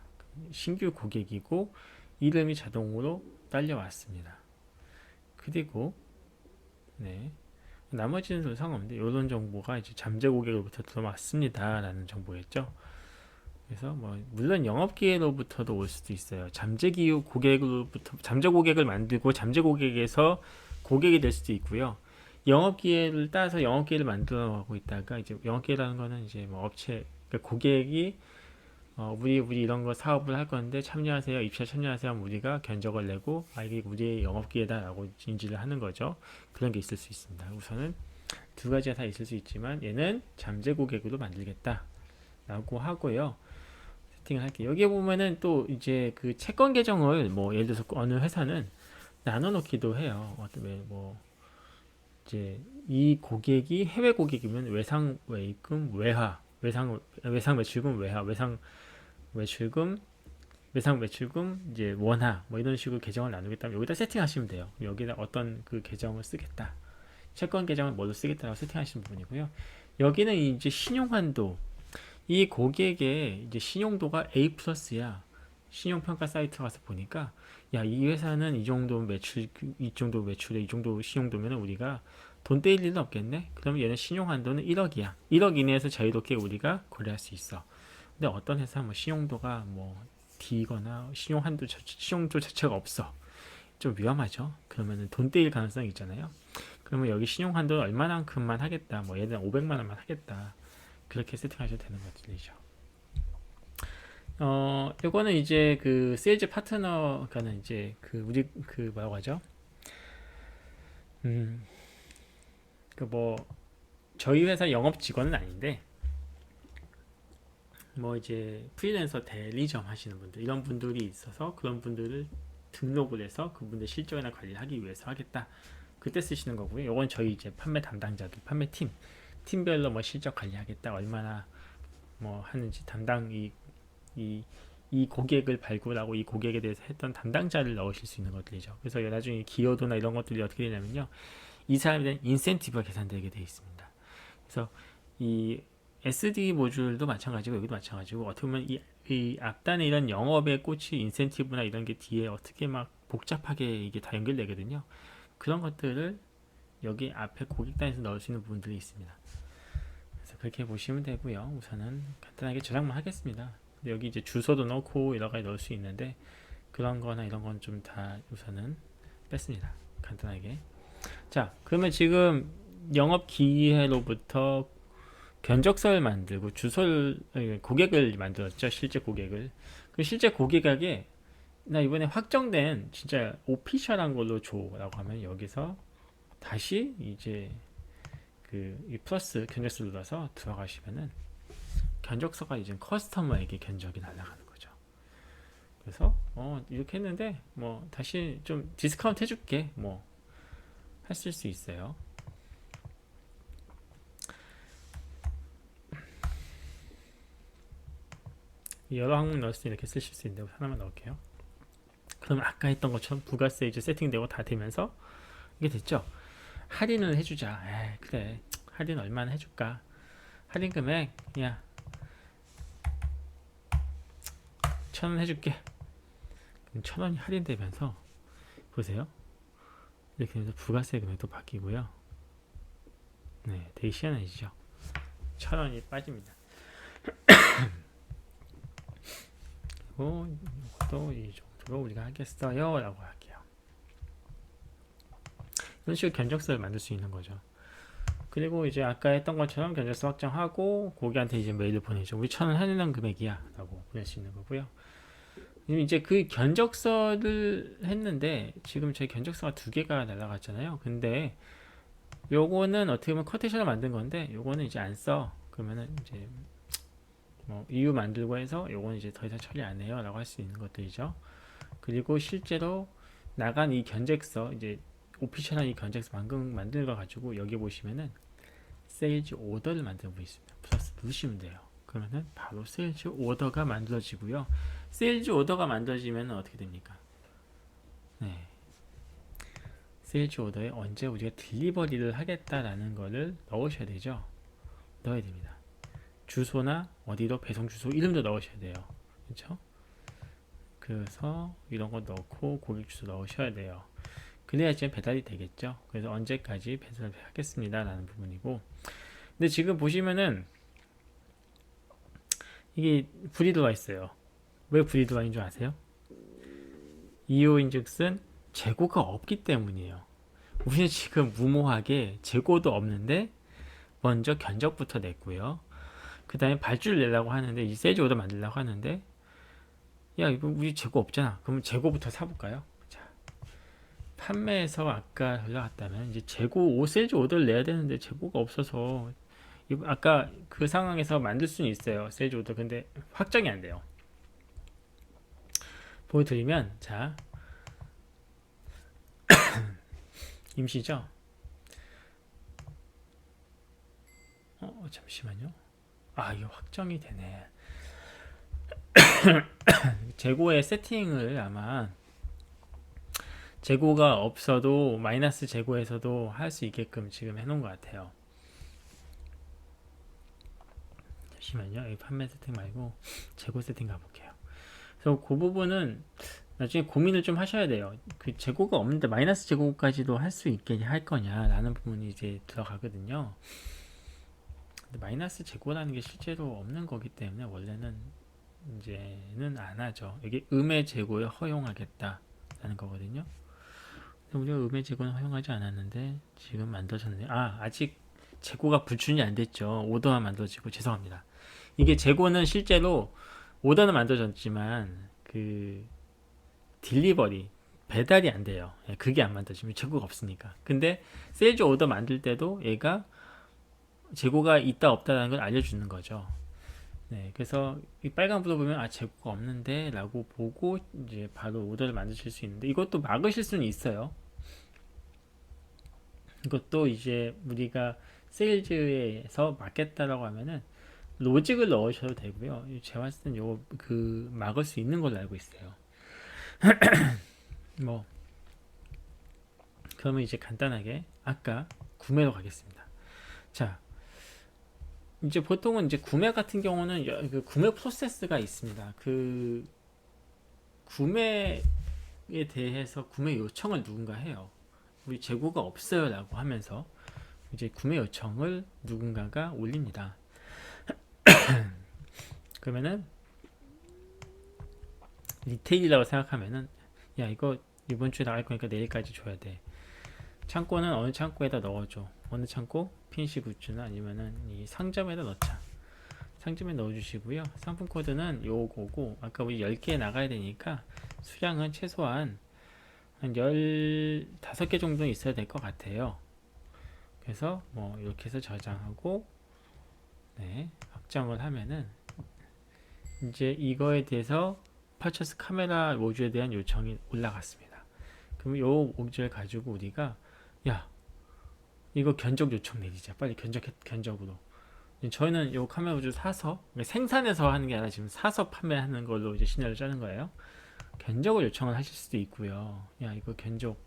신규 고객이고 이름이 자동으로 딸려왔습니다. 그리고 네, 나머지는 상관없는데 이런 정보가 이제 잠재 고객으로부터 들어왔습니다 라는 정보였죠. 그래서 뭐 물론 영업기회로부터도 올 수도 있어요. 잠재 기후 고객으로부터 잠재 고객을 만들고 잠재 고객에서 고객이 될 수도 있고요. 영업기회를 따서 영업기회를 만들어 가고 있다가 이제 영업기회라는 거는 이제 뭐 업체 그러니까 고객이 우리 이런 거 사업을 할 건데 참여하세요. 입찰 참여하세요. 하면 우리가 견적을 내고 이게 우리의 영업기회다라고 인지를 하는 거죠. 그런 게 있을 수 있습니다. 우선은 두 가지가 다 있을 수 있지만 얘는 잠재 고객으로 만들겠다라고 하고요. 세팅을 할게요. 여기에 보면은 또 이제 그 채권 계정을 뭐 예를 들어서 어느 회사는 나눠 놓기도 해요. 어떤 뭐 이제 이 고객이 해외 고객이면 외상 외입금 외화 외상 매출금 외화 매출금, 외상 매출금, 이제 원화, 뭐 이런 식으로 계정을 나누겠다면 여기다 세팅하시면 돼요. 여기다 어떤 그 계정을 쓰겠다. 채권 계정을 뭘로 쓰겠다라고 세팅하시는 부분이고요. 여기는 이제 신용한도, 이 고객의 이제 신용도가 A 플러스야. 신용평가 사이트 가서 보니까, 야, 이 회사는 이 정도 매출, 이 정도 매출에 이 정도 신용도면 우리가 돈 떼일 일은 없겠네? 그러면 얘는 신용한도는 1억이야. 1억 이내에서 자유롭게 우리가 거래할 수 있어. 근데 어떤 회사 뭐 신용도가 뭐 D거나 신용도 자체가 없어. 좀 위험하죠. 그러면은 돈 떼일 가능성이 있잖아요. 그러면 여기 신용한도 얼마만큼만 하겠다. 뭐 예를 들어 500만 원만 하겠다. 그렇게 세팅하셔도 되는 것들이죠. 요거는 이제 그 세일즈 파트너가는 이제 그 우리 그 뭐라고 하죠? 그 뭐 저희 회사 영업 직원은 아닌데 뭐 이제 프리랜서 대리점 하시는 분들 이런 분들이 있어서 그런 분들을 등록을 해서 그분들 실적이나 관리를 하기 위해서 하겠다. 그때 쓰시는 거고요. 요건 저희 이제 판매 담당자들, 판매팀 팀별로 뭐 실적 관리하겠다. 얼마나 뭐 하는지 담당 이 고객을 발굴하고 이 고객에 대해서 했던 담당자를 넣으실 수 있는 것들이죠. 그래서 나중에 기여도나 이런 것들이 어떻게 되냐면요. 이 사람에 대한 인센티브가 계산되게 되어 있습니다. 그래서 이 SD 모듈도 마찬가지고 여기도 마찬가지고 어떻게 보면 이 앞단에 이런 영업의 꽃이 인센티브나 이런 게 뒤에 어떻게 막 복잡하게 이게 다 연결되거든요. 그런 것들을 여기 앞에 고객단에서 넣을 수 있는 부분들이 있습니다. 그래서 그렇게 보시면 되고요. 우선은 간단하게 저장만 하겠습니다. 여기 이제 주소도 넣고 여러 가지 넣을 수 있는데 그런 거나 이런 건 좀 다 우선은 뺐습니다. 간단하게. 자, 그러면 지금 영업 기회로부터 견적서를 만들고 주소를 고객을 만들었죠. 실제 고객을. 그 실제 고객에게 나 이번에 확정된 진짜 오피셜한 걸로 줘라고 하면 여기서 다시 이제 그 플러스 견적서 눌러서 들어가시면은 견적서가 이제 커스터머에게 견적이 날아가는 거죠. 그래서 이렇게 했는데 뭐 다시 좀 디스카운트 해줄게 뭐 하실 수 있어요. 여러 항목 넣을 수 이렇게 쓰실 수 있는데 하나만 넣을게요. 그러면 아까 했던 것처럼 부가세 이제 세팅되고 다 되면서 이게 됐죠. 할인을 해주자. 그래 할인 얼마나 해줄까? 할인 금액 야 1,000원 해줄게. 1,000원이 할인되면서 보세요. 이렇게 되면서 부가세 금액도 바뀌고요. 네, 되게 시원해지죠. 1,000원이 빠집니다. 그리고 이것도 이 정도로 우리가 하겠어요 라고 할게요. 이런 식으로 견적서를 만들 수 있는 거죠. 그리고 이제 아까 했던 것처럼 견적서 확정하고 고객한테 이제 메일을 보내죠. 우리 1,000원 할인한 금액이야 라고 보낼 수 있는 거고요. 이제 그 견적서를 했는데 지금 제 견적서가 2개가 날라갔잖아요. 근데 요거는 어떻게 보면 커테이션을 만든 건데 요거는 이제 안 써. 그러면은 이제 뭐 이유 만들고 해서 요거는 이제 더 이상 처리 안 해요 라고 할 수 있는 것들이죠. 그리고 실제로 나간 이 견적서, 이제 오피셜한 이 견적서 방금 만든 거 가지고 여기 보시면은 세일즈 오더를 만들고 있습니다. 플러스 누르시면 돼요. 그러면은 바로 세일즈 오더가 만들어지고요. 세일즈 오더가 만들어지면 어떻게 됩니까? 네, 세일즈 오더에 언제 우리가 딜리버리를 하겠다라는 거를 넣으셔야 되죠. 넣어야 됩니다. 주소나 어디로 배송 주소 이름도 넣으셔야 돼요. 그렇죠? 그래서 이런 거 넣고 고객 주소 넣으셔야 돼요. 그래야지 배달이 되겠죠. 그래서 언제까지 배달을 하겠습니다 라는 부분이고, 근데 지금 보시면은 이게 불이 들어와 있어요. 왜 불이 들어와 있는 줄 아세요? 이유인즉슨 재고가 없기 때문이에요. 우리는 지금 무모하게 재고도 없는데 먼저 견적부터 냈고요. 그 다음에 발주를 내려고 하는데, 이 세일즈 오더 만들려고 하는데, 야 이거 우리 재고 없잖아. 그럼 재고부터 사볼까요? 자, 판매에서 아까 올라갔다면 이제 재고 세일즈 오더를 내야 되는데 재고가 없어서, 이거 아까 그 상황에서 만들 수는 있어요, 세일즈 오더. 근데 확정이 안 돼요. 보여드리면, 자, 임시죠? 잠시만요. 아, 이거 확정이 되네. 재고의 세팅을 아마 재고가 없어도 마이너스 재고에서도 할 수 있게끔 지금 해놓은 것 같아요. 잠시만요. 여기 판매 세팅 말고 재고 세팅 가볼게요. 그래서 그 부분은 나중에 고민을 좀 하셔야 돼요. 그 재고가 없는데 마이너스 재고까지도 할 수 있게 할 거냐라는 부분이 이제 들어가거든요. 근데 마이너스 재고라는 게 실제로 없는 거기 때문에 원래는 이제는 안 하죠. 이게 음의 재고에 허용하겠다라는 거거든요. 우리가 음의 재고는 허용하지 않았는데 지금 만들어졌네요. 아직 재고가 불출이 안 됐죠. 오더만 만들어지고, 죄송합니다. 이게 재고는 실제로 오더는 만들어졌지만 그 딜리버리, 배달이 안 돼요. 그게 안 만들어지면 재고가 없으니까. 근데 세일즈 오더 만들 때도 얘가 재고가 있다 없다라는 걸 알려주는 거죠. 네, 그래서 이 빨간 불을 보면 재고가 없는데 라고 보고 이제 바로 오더를 만드실 수 있는데, 이것도 막으실 수는 있어요. 이것도 이제 우리가 세일즈에서 막겠다라고 하면은 로직을 넣으셔도 되고요. 제가 봤을 땐 요거 그 막을 수 있는 걸로 알고 있어요. 뭐 그러면 이제 간단하게 아까 구매로 가겠습니다. 자, 이제 보통은 이제 구매 같은 경우는 그 구매 프로세스가 있습니다. 그 구매에 대해서 구매 요청을 누군가 해요. 우리 재고가 없어요 라고 하면서 이제 구매 요청을 누군가가 올립니다. 그러면은 리테일이라고 생각하면은, 야 이거 이번 주에 나갈 거니까 내일까지 줘야 돼. 창고는 어느 창고에다 넣어줘. 어느 창고? PNC 굿즈나 아니면은 이 상점에다 넣자. 상점에 넣어주시고요. 상품 코드는 요거고, 아까 우리 10개 나가야 되니까 수량은 최소한 한 15개 정도 있어야 될 것 같아요. 그래서 뭐 이렇게 해서 저장하고, 네, 확정을 하면은 이제 이거에 대해서 퍼처스 카메라 모듈에 대한 요청이 올라갔습니다. 그럼 요 모듈 가지고 우리가, 야 이거 견적 요청 내리자. 빨리 견적으로. 저희는 요 카메라 모듈 사서, 생산해서 하는 게 아니라 지금 사서 판매하는 걸로 이제 시나리오를 짜는 거예요. 견적을 요청을 하실 수도 있고요. 야 이거 견적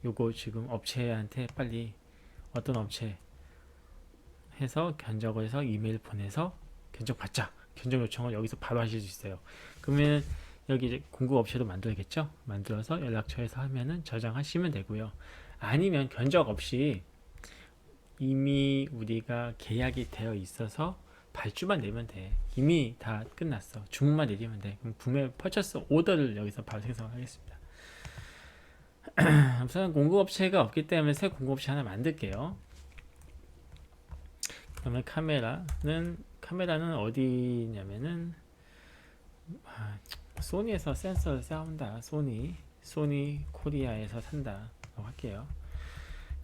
요거 지금 업체한테 빨리, 어떤 업체 해서 견적을 해서 이메일 보내서 견적 받자. 견적 요청을 여기서 바로 하실 수 있어요. 그러면 여기 이제 공급 업체도 만들겠죠. 만들어서 연락처에서 하면은 저장하시면 되고요. 아니면 견적 없이 이미 우리가 계약이 되어 있어서 발주만 내면 돼. 이미 다 끝났어. 주문만 내리면 돼. 그럼 구매 퍼처스 오더를 여기서 바로 생성하겠습니다. 우선 공급업체가 없기 때문에 새 공급업체 하나 만들게요. 그러면 카메라는 어디냐면은 소니에서 센서를 싸운다. 소니 코리아에서 산다고 할게요.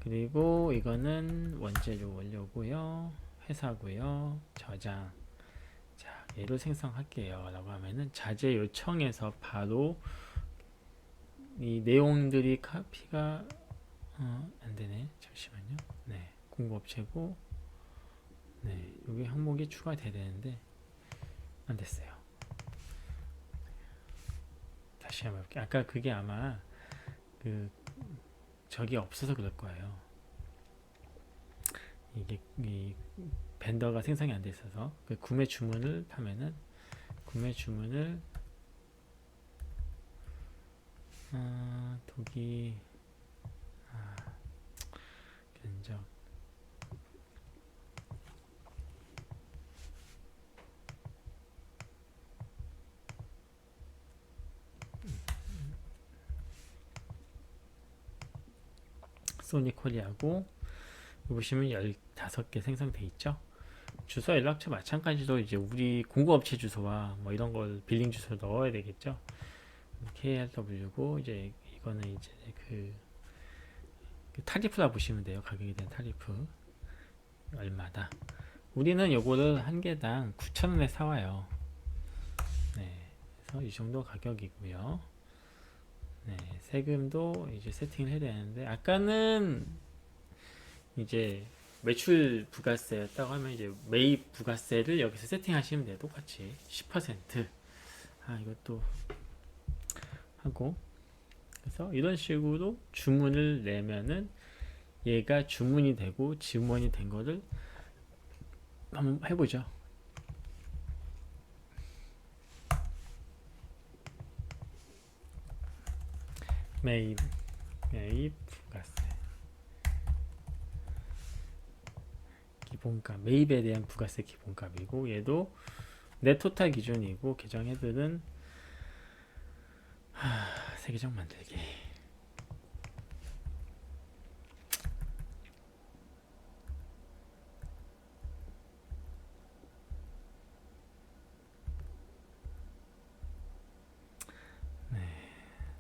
그리고 이거는 원료고요. 회사고요. 저장. 자, 얘를 생성할게요. 라고 하면은 자재 요청에서 바로 이 내용들이 카피가 안 되네. 잠시만요. 네, 공급업체고, 네, 여기 항목이 추가돼야 되는데 안 됐어요. 다시 한번 해볼게요. 아까 그게 아마 저기 없어서 그럴 거예요. 이게 이 벤더가 생성이 안 돼 있어서 그 구매 주문을 하면은 구매 주문을 독이 견적 소니 코리아고 보시면 15개 생성돼 있죠. 주소 연락처 마찬가지로 이제 우리 공급업체 주소와 뭐 이런 걸 빌링 주소를 넣어야 되겠죠. KRW고 이제 이거는 이제 그 타리프라 보시면 돼요. 가격에 대한 타리프 얼마다. 우리는 요거를 한 개당 9,000원에 사와요. 네, 그래서 이 정도 가격이고요. 네, 세금도 이제 세팅을 해야 되는데 아까는 이제 매출 부가세였다고 하면 이제 매입 부가세를 여기서 세팅하시면 돼요. 똑같이 10%. 이것도 하고 그래서 이런 식으로 주문을 내면은 얘가 주문이 되고 지원이 된 거를 한번 해보죠. 매입 부가세 기본값, 매입에 대한 부가세 기본값이고 얘도 내 토탈 기준이고 계정 헤드는 새 계정 만들기.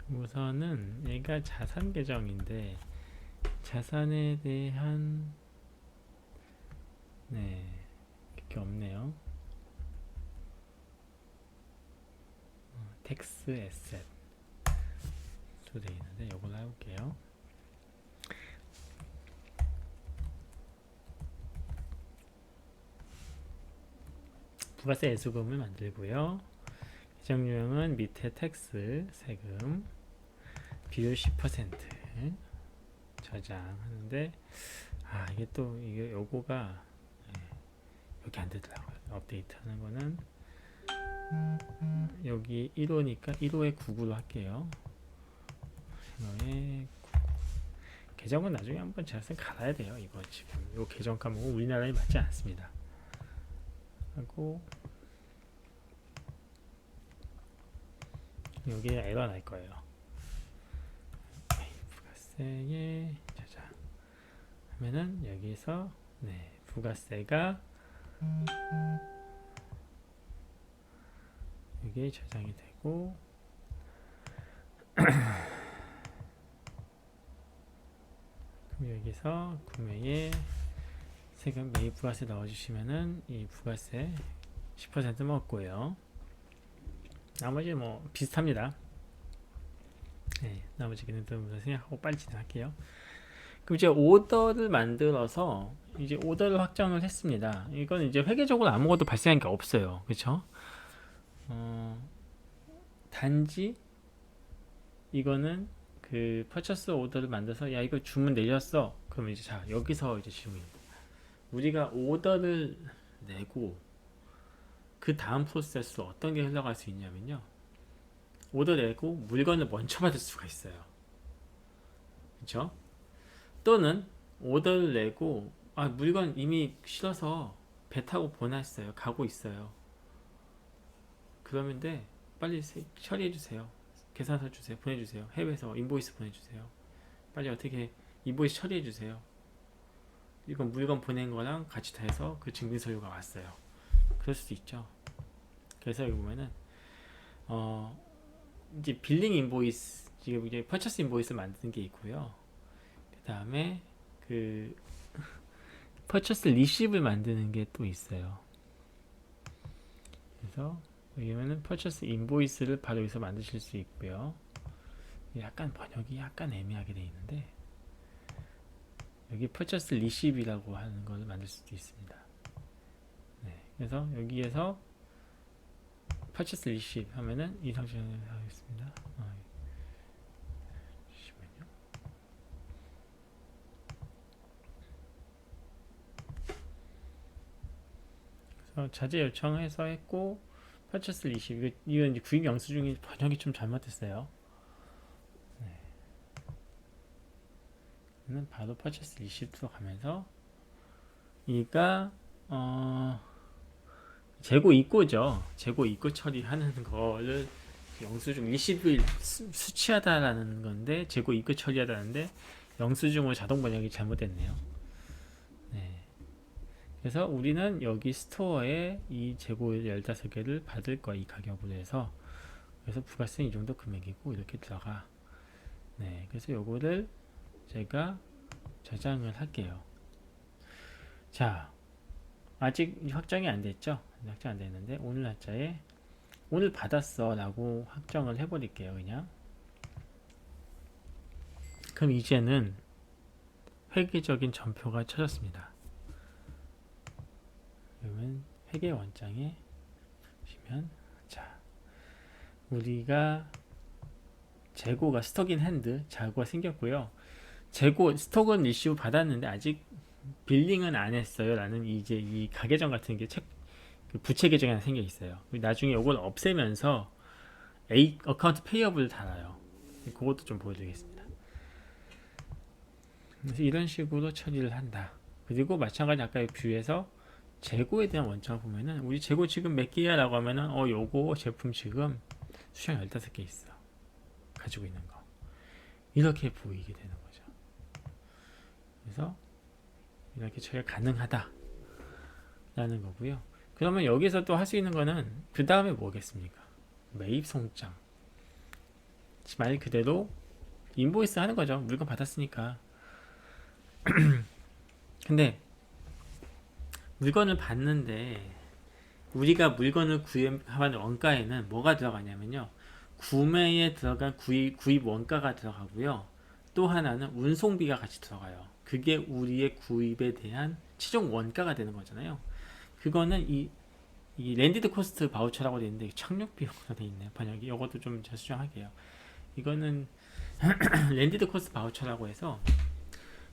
우선은 얘가 자산 계정인데 자산에 대한 그게 없네요. 텍스 에셋 도 되어 있는데 이걸 해볼게요. 부가세 애수금을 만들고요. 계정 유형은 밑에 텍스 세금 비율 10% 저장하는데 이게 또 이게 요거가 여기 안 되더라고요. 업데이트 하는 거는 여기 1호니까 1호에 99로 할게요. 1호에 99. 계정은 나중에 한번 제가 갈아야 돼요. 이거 지금 요 계정 까먹고 우리나라에 맞지 않습니다. 하고 여기에 에러 날 거예요. 부가세에 저장 하면은 여기서 부가세가 이게 저장이 되고 그럼 여기서 구매에 세금 매입 부가세 넣어주시면은 이 부가세 10% 먹고요. 나머지 뭐 비슷합니다. 나머지 기능들은 생각하고 빨리 진행할게요. 그럼 이제 오더를 만들어서 이제 오더를 확정을 했습니다. 이건 이제 회계적으로 아무것도 발생한 게 없어요. 그쵸? 단지 이거는 그 퍼처스 오더를 만들어서 야 이거 주문 내렸어. 그러면 이제 자 여기서 이제 질문입니다. 우리가 오더를 내고 그 다음 프로세스로 어떤 게 흘러갈 수 있냐면요. 오더 내고 물건을 먼저 받을 수가 있어요. 그쵸? 또는 오더를 내고 물건 이미 실어서 배 타고 보냈어요. 가고 있어요. 그러는데 빨리 처리해 주세요. 계산서 주세요. 보내주세요. 해외에서 인보이스 보내주세요. 빨리 어떻게 인보이스 처리해 주세요. 이건 물건 보낸 거랑 같이 다 해서 그 증빙 서류가 왔어요. 그럴 수도 있죠. 그래서 여기 보면은 이제 빌링 인보이스, 지금 이제 퍼처스 인보이스 만드는 게 있고요. 그 다음에 그 퍼처스 리시브를 만드는 게 또 있어요. 그래서 여기면은 퍼처스 인보이스를 바로 여기서 만드실 수 있고요. 약간 번역이 약간 애매하게 되어 있는데, 여기 퍼처스 리시브라고 하는 걸 만들 수도 있습니다. 네, 그래서 여기에서 퍼처스 리시브 하면은 이 상식을 하겠습니다. 잠시만요. 그래서 자재 요청해서 했고, 퍼처스 리시브, 이건 이제 구입 영수증이 번역이 좀 잘못됐어요. 네. 는 바로 퍼처스 리시브로 가면서, 이가 재고 입고죠. 재고 입고 처리하는 거를 영수증 리시브 수취하다라는 건데, 재고 입고 처리하다는데 영수증으로 자동 번역이 잘못됐네요. 네. 그래서 우리는 여기 스토어에 이 재고 15개를 받을 거야, 이 가격으로 해서. 그래서 부가세는 이 정도 금액이고 이렇게 들어가. 네. 그래서 요거를 제가 저장을 할게요. 자, 아직 확정이 안 됐죠? 확정 안 됐는데 오늘 날짜에 오늘 받았어 라고 확정을 해버릴게요. 그냥. 그럼 이제는 회계적인 전표가 쳐졌습니다. 그러면 회계 원장에 보시면, 자, 우리가 재고가 스톡인 핸드 재고가 생겼고요. 재고 스톡은 이슈 받았는데 아직 빌링은 안 했어요 라는 이제 이 가계정 같은 게 부채 계정이 하나 생겨 있어요. 나중에 이걸 없애면서 A 어카운트 페이어블 달아요. 그것도 좀 보여드리겠습니다. 그래서 이런 식으로 처리를 한다. 그리고 마찬가지 아까 뷰에서 재고에 대한 원점을 보면은, 우리 재고 지금 몇 개야 라고 하면은 요거 제품 지금 수량 15개 있어 가지고 있는 거, 이렇게 보이게 되는 거죠. 그래서 이렇게 처리가 가능하다 라는 거고요. 그러면 여기서 또 할 수 있는 거는 그 다음에 뭐겠습니까? 매입 송장. 말 그대로 인보이스 하는 거죠. 물건 받았으니까. 근데 물건을 받는데 우리가 물건을 구입한 원가에는 뭐가 들어가냐면요, 구매에 들어간 구입 원가가 들어가고요, 또 하나는 운송비가 같이 들어가요. 그게 우리의 구입에 대한 최종 원가가 되는 거잖아요. 그거는 이 랜디드 코스트 바우처라고 되어 있는데 착륙 비용으로 되어 있네요. 번역이. 이것도 좀 수정할게요. 이거는 랜디드 코스트 바우처라고 해서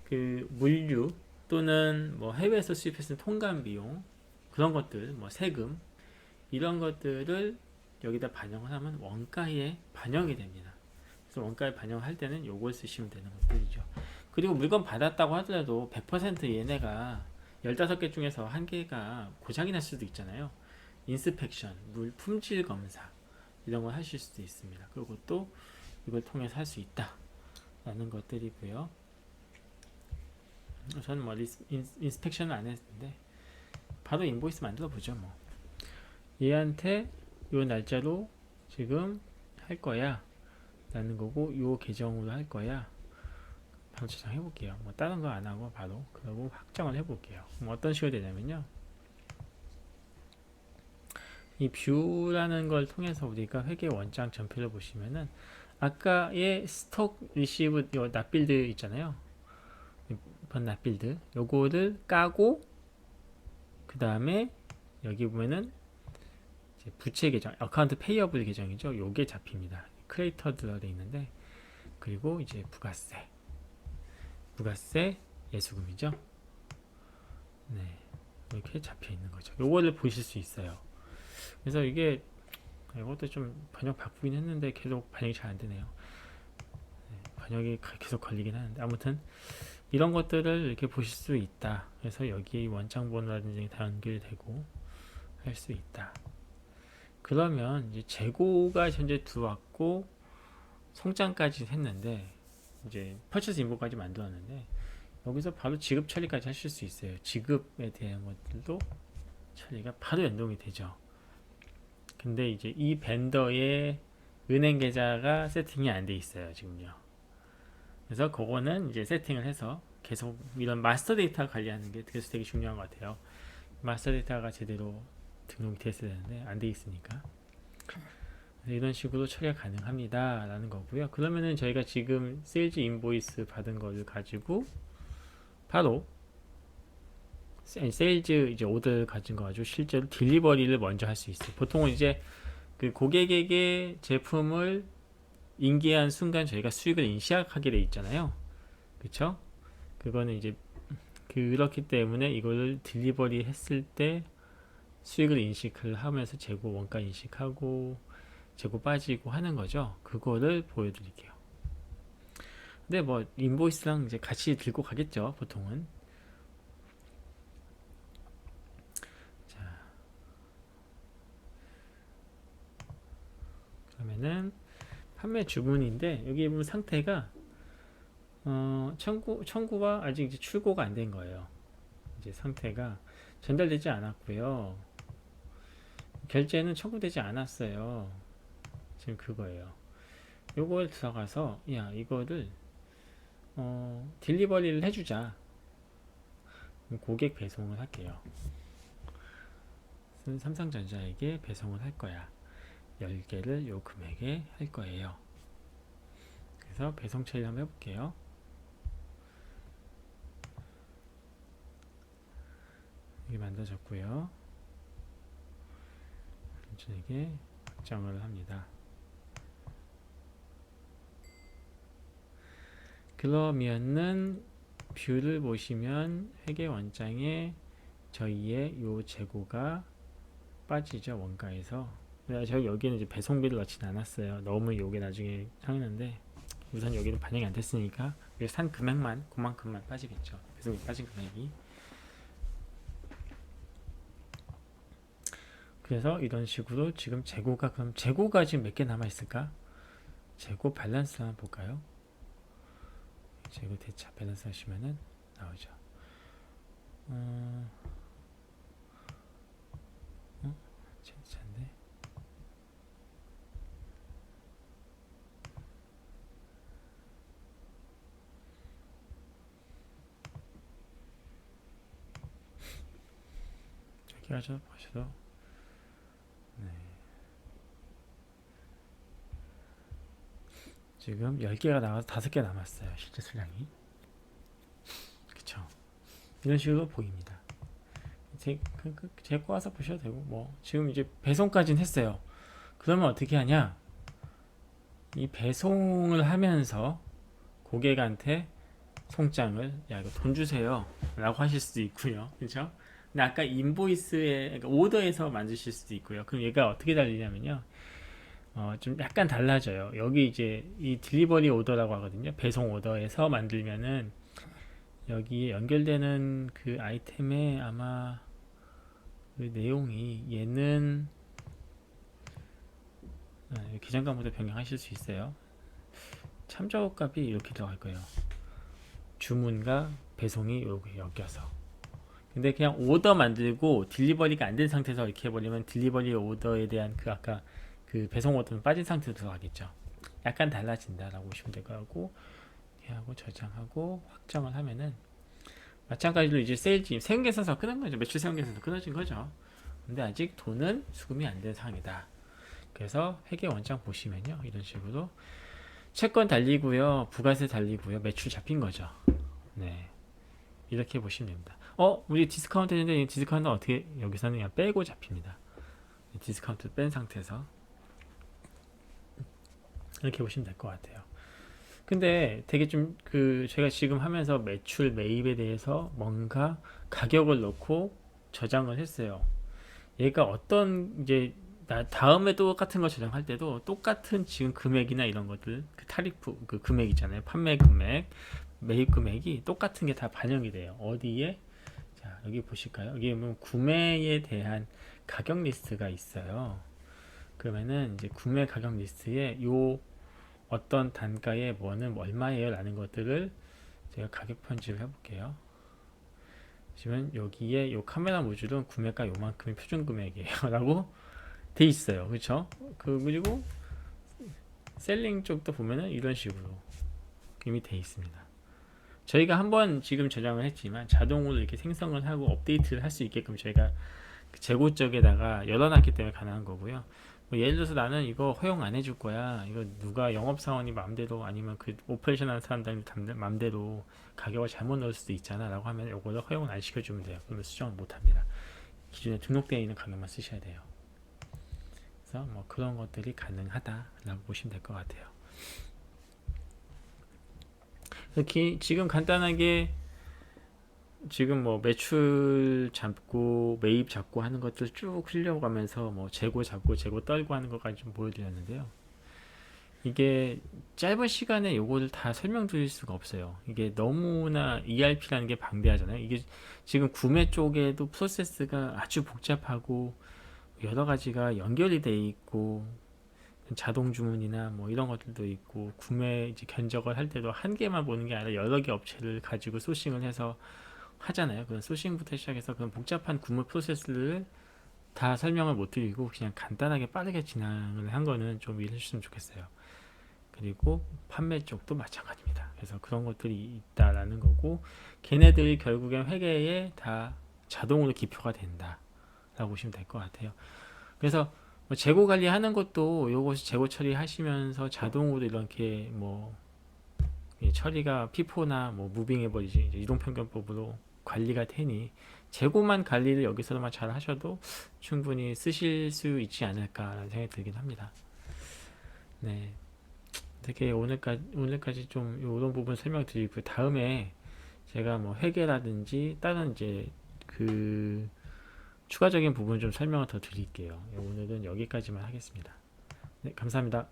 그 물류 또는 뭐 해외에서 수입했을 통관 비용, 그런 것들, 뭐 세금, 이런 것들을 여기다 반영을 하면 원가에 반영이 됩니다. 그래서 원가에 반영할 때는 요걸 쓰시면 되는 것들이죠. 그리고 물건 받았다고 하더라도 100% 얘네가 15개 중에서 한 개가 고장이 날 수도 있잖아요. 인스펙션, 물 품질 검사, 이런 걸 하실 수도 있습니다. 그리고 또 이걸 통해서 할 수 있다 라는 것들이고요. 저는 뭐 인스펙션을 안 했는데 바로 인보이스 만들어 보죠. 뭐 얘한테 요 날짜로 지금 할 거야 라는 거고, 요 계정으로 할 거야. 바로 저장해 볼게요. 뭐 다른 거 안 하고 바로 그러고 확정을 해 볼게요. 어떤 식으로 되냐면요, 이 뷰라는 걸 통해서 우리가 회계 원장 전표를 보시면은 아까의 스톡 리시브 요 납빌드 있잖아요. 번 납빌드 요거를 까고, 그 다음에 여기 보면은 이제 부채 계정, 어카운트 페이어블 계정이죠. 요게 잡힙니다. 크레이터 들어 돼 있는데, 그리고 이제 부가세 예수금이죠. 네, 이렇게 잡혀 있는 거죠. 요거를 보실 수 있어요. 그래서 이게 이것도 좀 번역 바꾸긴 했는데 계속 번역이 잘 안 되네요. 네, 번역이 계속 걸리긴 하는데, 아무튼 이런 것들을 이렇게 보실 수 있다. 그래서 여기 원장 번호라든지 다 연결되고 할 수 있다. 그러면 이제 재고가 현재 들어왔고 송장까지 했는데 이제 퍼체스 인보까지 만들었는데 여기서 바로 지급 처리까지 하실 수 있어요. 지급에 대한 것들도 처리가 바로 연동이 되죠. 근데 이제 이 벤더의 은행 계좌가 세팅이 안 돼 있어요, 지금요. 그래서 그거는 이제 세팅을 해서 계속 이런 마스터 데이터 관리하는 게 그래서 되게 중요한 것 같아요. 마스터 데이터가 제대로 등록이 됐어야 되는데 안 돼 있으니까 이런 식으로 처리가 가능합니다 라는 거고요. 그러면은 저희가 지금 세일즈 인보이스 받은 거를 가지고 바로 세일즈 이제 오더를 가진 거 가지고 실제로 딜리버리를 먼저 할 수 있어요. 보통은 이제 그 고객에게 제품을 인계한 순간 저희가 수익을 인식하게 돼 있잖아요. 그쵸? 그거는 이제 그렇기 때문에 이거를 딜리버리 했을 때 수익을 인식을 하면서 재고 원가 인식하고 재고 빠지고 하는 거죠. 그거를 보여드릴게요. 근데 뭐 인보이스랑 이제 같이 들고 가겠죠, 보통은. 자, 그러면은 판매 주문인데 여기 보면 상태가 청구가 아직 이제 출고가 안 된 거예요. 이제 상태가 전달되지 않았고요. 결제는 청구되지 않았어요. 지금 그거예요. 요거에 들어가서 야 이거를 딜리버리를 해주자. 고객 배송을 할게요. 삼성전자에게 배송을 할 거야. 10개를 요 금액에 할 거예요. 그래서 배송 처리 한번 해볼게요. 이게 만들어졌고요. 전에게 확정을 합니다. 그러면은 뷰를 보시면 회계 원장에 저희의 요 재고가 빠지죠, 원가에서. 저희 여기는 이제 배송비를 넣진 않았어요. 넣으면 요게 나중에 상했는데 우선 여기는 반영이 안 됐으니까 여기 산 금액만 그만큼만 빠지겠죠. 배송비 빠진 금액이. 그래서 이런 식으로 지금 재고가 그럼 재고가 지금 몇 개 남아 있을까? 재고 밸런스 한번 볼까요? 재고 대차 밸런스 하시면은 나오죠. 대차인데 여기 가서 보셔도 네. 지금 10개가 나와서 5개 남았어요. 실제 수량이. 그쵸. 이런 식으로 보입니다. 재고 와서 보셔도 되고, 뭐, 지금 이제 배송까지는 했어요. 그러면 어떻게 하냐? 이 배송을 하면서 고객한테 송장을, 야, 이거 돈 주세요. 라고 하실 수도 있고요. 그죠? 근데 아까 인보이스에, 그러니까 오더에서 만드실 수도 있고요. 그럼 얘가 어떻게 달리냐면요. 좀 약간 달라져요. 여기 이제 이 딜리버리 오더라고 하거든요. 배송 오더에서 만들면은 여기에 연결되는 그 아이템에 아마 그 내용이 얘는 기장감부터 변경하실 수 있어요. 참조값이 이렇게 들어갈 거예요. 주문과 배송이 이렇게 엮여서. 근데 그냥 오더 만들고 딜리버리가 안 된 상태에서 이렇게 해버리면 딜리버리 오더에 대한 그 아까 그 배송 오더는 빠진 상태로 들어가겠죠. 약간 달라진다라고 보시면 될 거고, 하고 저장하고 확정을 하면은 마찬가지로 이제 세일즈 세운계산서 끊은 거죠. 매출 세운계산서 끊어진 거죠. 근데 아직 돈은 수금이 안 된 상황이다. 그래서 회계 원장 보시면요, 이런 식으로 채권 달리고요, 부가세 달리고요, 매출 잡힌 거죠. 네, 이렇게 보시면 됩니다. 우리 디스카운트 했는데 이 디스카운트는 어떻게 여기서는 그냥 빼고 잡힙니다. 디스카운트 뺀 상태에서 이렇게 보시면 될 것 같아요. 근데 되게 좀 제가 지금 하면서 매출 매입에 대해서 뭔가 가격을 넣고 저장을 했어요. 얘가 어떤 이제 다음에 똑같은 거 저장할 때도 똑같은 지금 금액이나 이런 것들 그 타리프 그 금액 있잖아요. 판매 금액 매입 금액이 똑같은 게 다 반영이 돼요. 어디에? 자, 여기 보실까요? 여기 보면 구매에 대한 가격 리스트가 있어요. 그러면은 이제 구매 가격 리스트에 요 어떤 단가에 뭐는 얼마예요 라는 것들을 제가 가격 편집을 해볼게요. 지금 여기에 요 카메라 모듈은 구매가 요만큼이 표준 금액이에요 라고 돼 있어요. 그렇죠? 그리고 셀링 쪽도 보면은 이런 식으로 이미 돼 있습니다. 저희가 한번 지금 저장을 했지만 자동으로 이렇게 생성을 하고 업데이트를 할 수 있게끔 저희가 재고 쪽에다가 열어놨기 때문에 가능한 거고요. 뭐 예를 들어서 나는 이거 허용 안 해줄 거야. 이거 누가 영업사원이 마음대로 아니면 그 오퍼레이션 하는 사람들이 마음대로 가격을 잘못 넣을 수도 있잖아 라고 하면 이거를 허용을 안 시켜주면 돼요. 그러면 수정을 못 합니다. 기존에 등록되어 있는 가격만 쓰셔야 돼요. 그래서 뭐 그런 것들이 가능하다라고 보시면 될 것 같아요. 이렇게 지금 간단하게 지금 뭐 매출 잡고 매입 잡고 하는 것들 쭉 흘려가면서 뭐 재고 잡고 재고 떨고 하는 것까지 좀 보여드렸는데요. 이게 짧은 시간에 요거를 다 설명드릴 수가 없어요. 이게 너무나 ERP라는 게 방대하잖아요. 이게 지금 구매 쪽에도 프로세스가 아주 복잡하고 여러 가지가 연결이 돼 있고 자동 주문이나 뭐 이런 것들도 있고 구매 이제 견적을 할 때도 한 개만 보는 게 아니라 여러 개 업체를 가지고 소싱을 해서 하잖아요. 그런 소싱부터 시작해서 그런 복잡한 구매 프로세스를 다 설명을 못 드리고 그냥 간단하게 빠르게 진행을 한 거는 좀 이해해 주셨으면 좋겠어요. 그리고 판매 쪽도 마찬가지입니다. 그래서 그런 것들이 있다라는 거고 걔네들이 결국엔 회계에 다 자동으로 기표가 된다 라고 보시면 될 것 같아요. 그래서 뭐 재고 관리하는 것도 요것이 재고 처리하시면서 자동으로 이렇게 뭐 처리가 피포나 뭐 무빙 에버리지 이동평균법으로 관리가 되니 재고만 관리를 여기서만 잘 하셔도 충분히 쓰실 수 있지 않을까라는 생각이 들긴 합니다. 네, 되게 오늘까지 좀 이런 부분 설명드리고 다음에 제가 뭐 회계라든지 다른 이제 그 추가적인 부분 좀 설명을 더 드릴게요. 오늘은 여기까지만 하겠습니다. 네, 감사합니다.